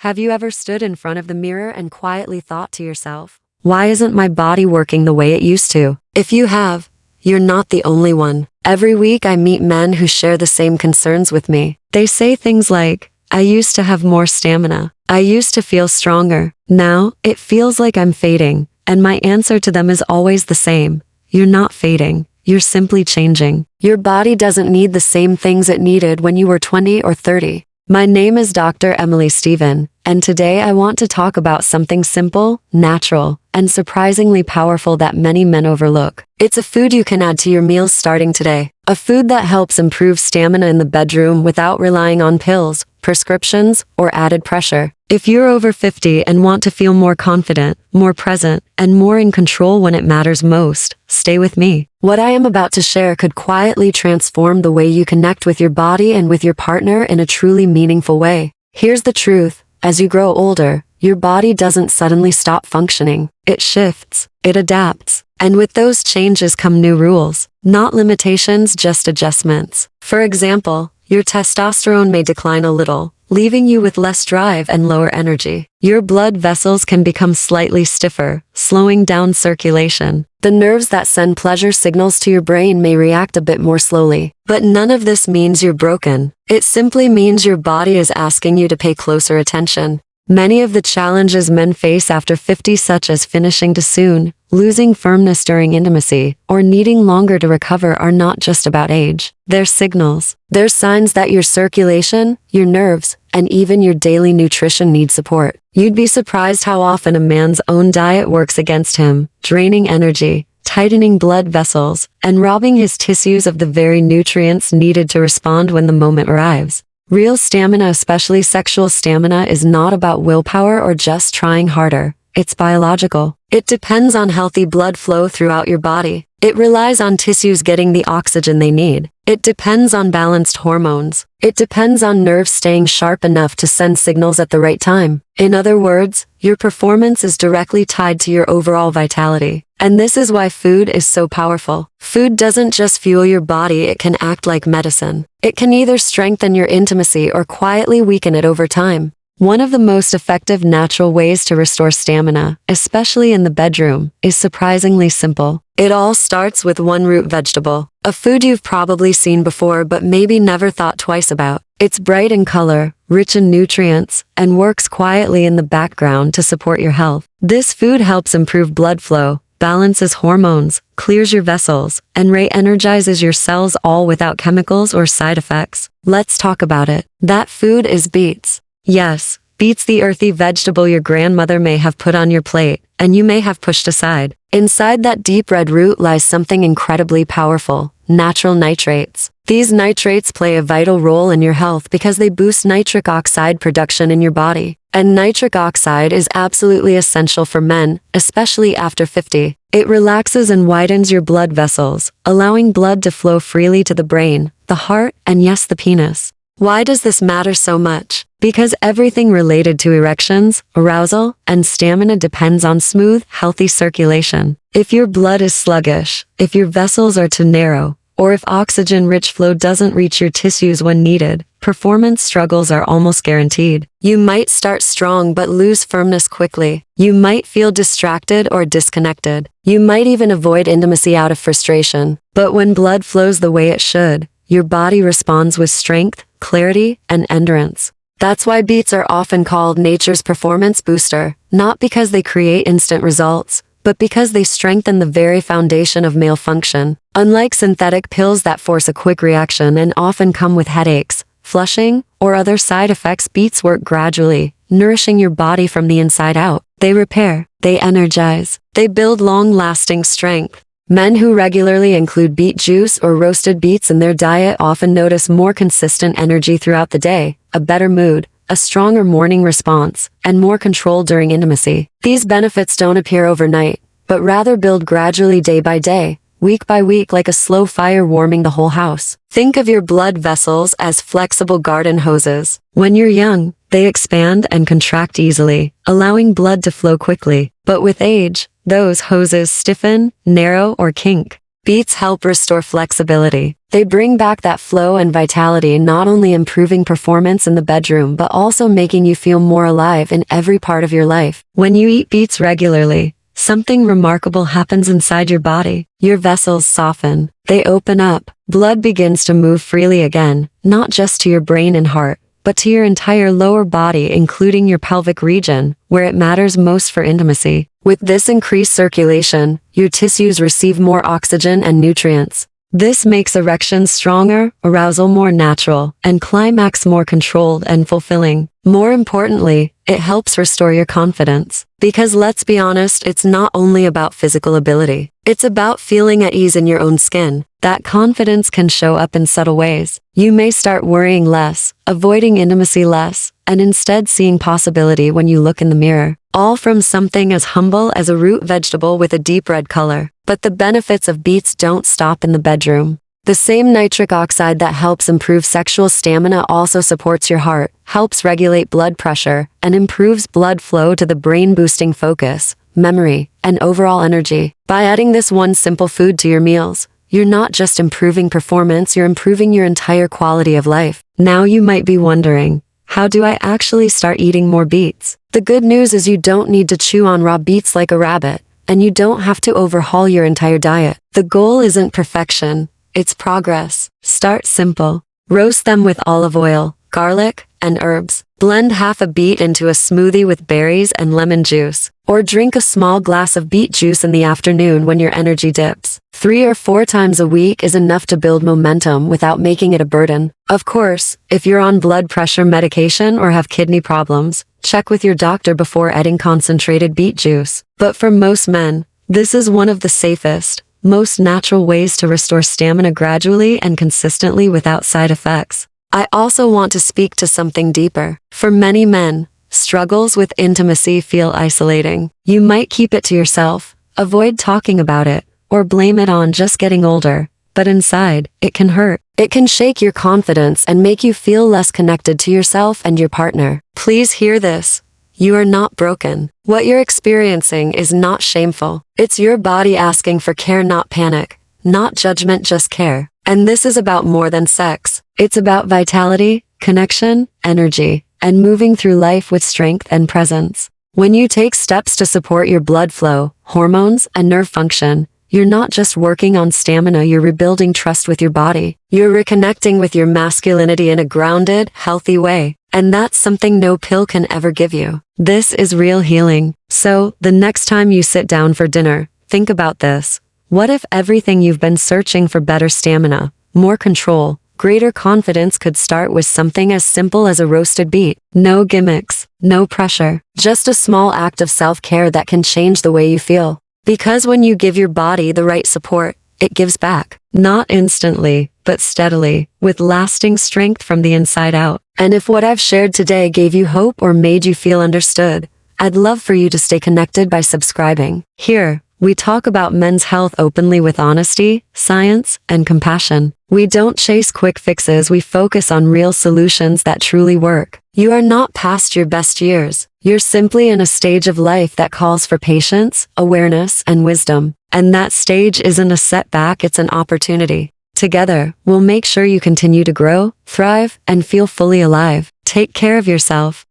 Have you ever stood in front of the mirror and quietly thought to yourself, why isn't my body working the way it used to? If you have, you're not the only one. Every week I meet men who share the same concerns with me. They say things like, I used to have more stamina. I used to feel stronger. Now, it feels like I'm fading. And my answer to them is always the same. You're not fading. You're simply changing. Your body doesn't need the same things it needed when you were 20 or 30. My name is Dr. Emily Stephen, and today I want to talk about something simple, natural, and surprisingly powerful that many men overlook. It's a food you can add to your meals starting today. A food that helps improve stamina in the bedroom without relying on pills, prescriptions, or added pressure. If you're over 50 and want to feel more confident, more present, and more in control when it matters most, stay with me. What I am about to share could quietly transform the way you connect with your body and with your partner in a truly meaningful way. Here's the truth. As you grow older, your body doesn't suddenly stop functioning. It shifts. It adapts. And with those changes come new rules. Not limitations, just adjustments. For example, your testosterone may decline a little, leaving you with less drive and lower energy. Your blood vessels can become slightly stiffer, slowing down circulation. The nerves that send pleasure signals to your brain may react a bit more slowly. But none of this means you're broken. It simply means your body is asking you to pay closer attention. Many of the challenges men face after 50, such as finishing too soon, losing firmness during intimacy, or needing longer to recover, are not just about age. They're signals. They're signs that your circulation, your nerves, and even your daily nutrition need support. You'd be surprised how often a man's own diet works against him, draining energy, tightening blood vessels, and robbing his tissues of the very nutrients needed to respond when the moment arrives. Real stamina, especially sexual stamina, is not about willpower or just trying harder. It's biological. It depends on healthy blood flow throughout your body. It relies on tissues getting the oxygen they need. It depends on balanced hormones. It depends on nerves staying sharp enough to send signals at the right time. In other words, your performance is directly tied to your overall vitality. And this is why food is so powerful. Food doesn't just fuel your body, it can act like medicine. It can either strengthen your intimacy or quietly weaken it over time. One of the most effective natural ways to restore stamina, especially in the bedroom, is surprisingly simple. It all starts with one root vegetable, a food you've probably seen before but maybe never thought twice about. It's bright in color, rich in nutrients, and works quietly in the background to support your health. This food helps improve blood flow, balances hormones, clears your vessels, and re-energizes your cells, all without chemicals or side effects. Let's talk about it. That food is beets. Yes, beets, the earthy vegetable your grandmother may have put on your plate, and you may have pushed aside. Inside that deep red root lies something incredibly powerful: natural nitrates. These nitrates play a vital role in your health because they boost nitric oxide production in your body. And nitric oxide is absolutely essential for men, especially after 50. It relaxes and widens your blood vessels, allowing blood to flow freely to the brain, the heart, and yes, the penis. Why does this matter so much? Because everything related to erections, arousal, and stamina depends on smooth, healthy circulation. If your blood is sluggish, if your vessels are too narrow, or if oxygen-rich flow doesn't reach your tissues when needed, performance struggles are almost guaranteed. You might start strong but lose firmness quickly. You might feel distracted or disconnected. You might even avoid intimacy out of frustration. But when blood flows the way it should, your body responds with strength, clarity, and endurance. That's why beets are often called nature's performance booster, not because they create instant results, but because they strengthen the very foundation of male function. Unlike synthetic pills that force a quick reaction and often come with headaches, flushing, or other side effects, beets work gradually, nourishing your body from the inside out. They repair, they energize, they build long-lasting strength. Men who regularly include beet juice or roasted beets in their diet often notice more consistent energy throughout the day, a better mood, a stronger morning response, and more control during intimacy. These benefits don't appear overnight, but rather build gradually, day by day, week by week, like a slow fire warming the whole house. Think of your blood vessels as flexible garden hoses. When you're young, they expand and contract easily, allowing blood to flow quickly. But with age, those hoses stiffen, narrow, or kink. Beets help restore flexibility. They bring back that flow and vitality, not only improving performance in the bedroom but also making you feel more alive in every part of your life. When you eat beets regularly, something remarkable happens inside your body. Your vessels soften. They open up. Blood begins to move freely again, not just to your brain and heart, but to your entire lower body, including your pelvic region, where it matters most for intimacy. With this increased circulation, your tissues receive more oxygen and nutrients. This makes erections stronger, arousal more natural, and climax more controlled and fulfilling. More importantly, it helps restore your confidence. Because let's be honest, it's not only about physical ability. It's about feeling at ease in your own skin. That confidence can show up in subtle ways. You may start worrying less, avoiding intimacy less, and instead seeing possibility when you look in the mirror. All from something as humble as a root vegetable with a deep red color. But the benefits of beets don't stop in the bedroom. The same nitric oxide that helps improve sexual stamina also supports your heart, helps regulate blood pressure, and improves blood flow to the brain, boosting focus, memory, and overall energy. By adding this one simple food to your meals, you're not just improving performance, you're improving your entire quality of life. Now you might be wondering, how do I actually start eating more beets? The good news is you don't need to chew on raw beets like a rabbit, and you don't have to overhaul your entire diet. The goal isn't perfection, it's progress. Start simple. Roast them with olive oil, garlic, and herbs. Blend half a beet into a smoothie with berries and lemon juice. Or drink a small glass of beet juice in the afternoon when your energy dips. 3 or 4 times a week is enough to build momentum without making it a burden. Of course, if you're on blood pressure medication or have kidney problems, check with your doctor before adding concentrated beet juice. But for most men, this is one of the safest, most natural ways to restore stamina gradually and consistently without side effects. I also want to speak to something deeper. For many men, struggles with intimacy feel isolating. You might keep it to yourself, avoid talking about it, or blame it on just getting older. But inside, it can hurt. It can shake your confidence and make you feel less connected to yourself and your partner. Please hear this. You are not broken. What you're experiencing is not shameful. It's your body asking for care, not panic, not judgment, just care. And this is about more than sex. It's about vitality, connection, energy, and moving through life with strength and presence. When you take steps to support your blood flow, hormones, and nerve function, you're not just working on stamina, you're rebuilding trust with your body. You're reconnecting with your masculinity in a grounded, healthy way. And that's something no pill can ever give you. This is real healing. So, the next time you sit down for dinner, think about this. What if everything you've been searching for, better stamina, more control, greater confidence, could start with something as simple as a roasted beet? No gimmicks, no pressure, just a small act of self-care that can change the way you feel. Because when you give your body the right support, it gives back. Not instantly, but steadily, with lasting strength from the inside out. And if what I've shared today gave you hope or made you feel understood, I'd love for you to stay connected by subscribing. Here, we talk about men's health openly with honesty, science, and compassion. We don't chase quick fixes, we focus on real solutions that truly work. You are not past your best years. You're simply in a stage of life that calls for patience, awareness, and wisdom. And that stage isn't a setback, it's an opportunity. Together, we'll make sure you continue to grow, thrive, and feel fully alive. Take care of yourself.